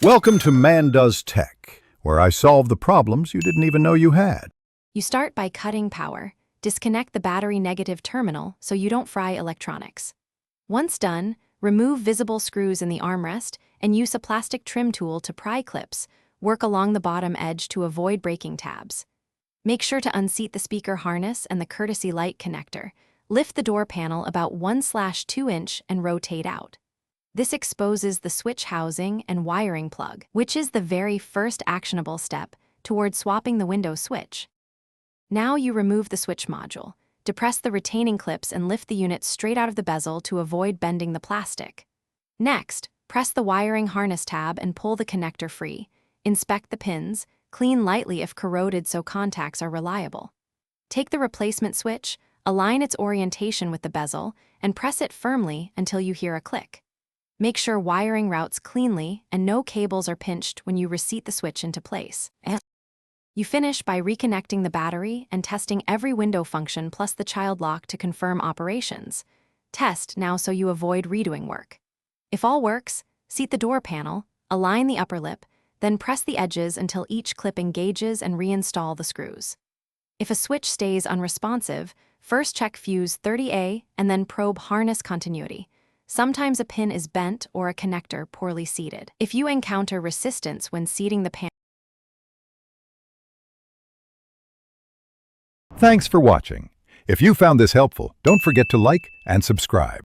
Welcome to Man Does Tech, where I solve the problems you didn't even know you had. You start by cutting power. Disconnect the battery negative terminal so you don't fry electronics. Once done, remove visible screws in the armrest and use a plastic trim tool to pry clips. Work along the bottom edge to avoid breaking tabs. Make sure to unseat the speaker harness and the courtesy light connector. Lift the door panel about 1/2 inch and rotate out. This exposes the switch housing and wiring plug, which is the very first actionable step toward swapping the window switch. Now you remove the switch module. Depress the retaining clips and lift the unit straight out of the bezel to avoid bending the plastic. Next, press the wiring harness tab and pull the connector free. Inspect the pins, clean lightly if corroded so contacts are reliable. Take the replacement switch, align its orientation with the bezel, and press it firmly until you hear a click. Make sure wiring routes cleanly and no cables are pinched when you reseat the switch into place. You finish by reconnecting the battery and testing every window function plus the child lock to confirm operations. Test now so you avoid redoing work. If all works, seat the door panel, align the upper lip, then press the edges until each clip engages and reinstall the screws. If a switch stays unresponsive, first check fuse 30A and then probe harness continuity. Sometimes a pin is bent or a connector poorly seated. If you encounter resistance when seating the panel, Thanks for watching. If you found this helpful, don't forget to like and subscribe.